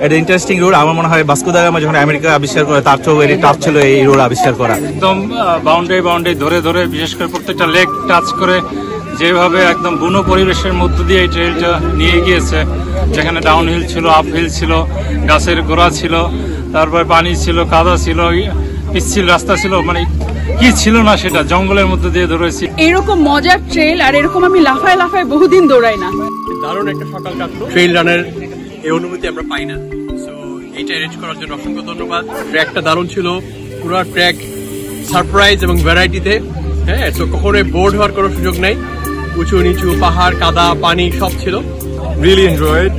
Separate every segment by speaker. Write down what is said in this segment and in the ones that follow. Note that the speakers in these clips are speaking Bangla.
Speaker 1: এটা ইন্টারেস্টিং রোড। আমার মনে হয় ভাস্কো দা গামা যখন আমেরিকা আবিষ্কার করে তার চেয়েও এর টাচ ছিল এই রোড আবিষ্কার করা।
Speaker 2: একদম বাউন্ডারি ধরে ধরে বিশেষ করে প্রত্যেকটা লেক টাচ করে যেভাবে একদম বুনো পরিবেশের মধ্য দিয়ে এই ট্রেলটা নিয়ে গিয়েছে, যেখানে ডাউন হিল ছিল, আপ হিল ছিল, গাছের গোড়া ছিল, তারপরে পানি ছিল, কাদা ছিল, পিচ্ছিল রাস্তা ছিল, মানে কি ছিল না সেটা জঙ্গলের মধ্যে দিয়ে দৌড়েছি।
Speaker 3: এরকম মজার ট্রেল আর এরকম আমি লাফায় লাফায় বহুদিন দৌড়াই না।
Speaker 4: দারুণ একটা সকাল কাটলো। ট্রেল রানের এই অনুভূতি আমরা পাই না। সো এইটা অ্যারেঞ্জ করার জন্য অসংখ্য ধন্যবাদ। ট্র্যাকটা দারুণ ছিল, পুরো ট্র্যাক সারপ্রাইজ এবং ভ্যারাইটিতে। হ্যাঁ, তো কখনোই বোর্ড হওয়ার কোনো সুযোগ নাই। উঁচু নিচু পাহাড়, কাদা, পানি সব ছিল।
Speaker 1: Really enjoyed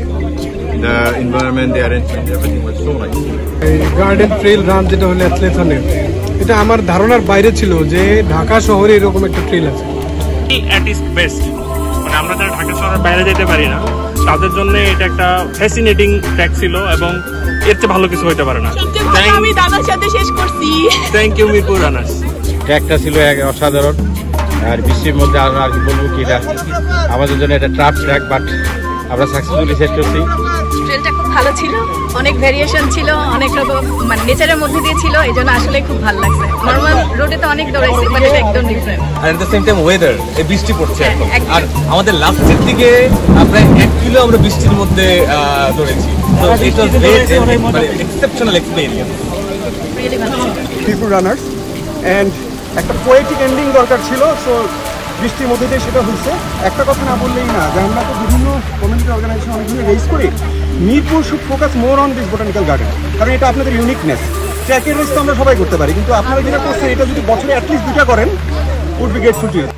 Speaker 1: the environment, the arrangement, everything was so nice.
Speaker 5: এই গার্ডেন ট্রেল রান যেটা হলো অ্যাথলেথনের, এটা আমার ধারণার বাইরে ছিল যে ঢাকা শহরে এরকম একটা ট্রেল আছে।
Speaker 4: অ্যাট ইজ বেস্ট, মানে আমরা যারা ঢাকা শহরের বাইরে যেতে পারি না তাদের জন্য এটা একটা ফ্যাসিনেটিং ট্র্যাক ছিল এবং এর চেয়ে ভালো কিছু হতে পারে না।
Speaker 3: আমি দাদার সাথে শেষ করছি।
Speaker 4: Thank you Mirpur runners.
Speaker 1: ট্র্যাকটা ছিল অসাধারণ, আর বৃষ্টির মধ্যে আর কি বলবো কি, এটা আমাদের জন্য এটা ট্রাফ ট্র্যাক, বাট আমরা সাকসেসফুলি শেষ করছি।
Speaker 6: ট্রেলটা খুব ভালো ছিল, অনেক ভেরিয়েশন ছিল, অনেক রকম মানে নেচারের মধ্যে দিয়ে ছিল, এই জন্য আসলে খুব ভালো লাগছে। নর্মাল রোডে তো অনেক দৌড়াইছি, বাট এটা একদম ডিফারেন্ট।
Speaker 1: আর at the same time weather, এই বৃষ্টি পড়ছে এখন,
Speaker 6: একদম।
Speaker 1: আর আমাদের লাস্টের দিকে প্রায় 1 কিলো আমরা বৃষ্টির মধ্যে দৌড়েছি। তো ইট ওয়াজ ভেরি মানে এক্সেপশনাল এক্সপেরিয়েন্স।
Speaker 6: রিয়েলি ভালো ছিল।
Speaker 5: মিরপুর রানার্স এন্ড একটা পোয়েটিক এন্ডিং দরকার ছিল, সো বৃষ্টির মধ্যে দিয়ে সেটা হয়েছে। একটা কথা না বললেই না, যে আমরা তো বিভিন্ন কমিউনিটি অর্গানাইজেশন অনেকগুলো রেজ করি, Mirpur should focus more on this botanical garden, কারণ এটা আপনাদের ইউনিকনেস। ট্র্যাকের রেস তো আমরা সবাই করতে পারি, কিন্তু আপনারা যেটা করছেন এটা যদি বছরে অ্যাটলিস্ট 2টা করেন, would be grateful to you.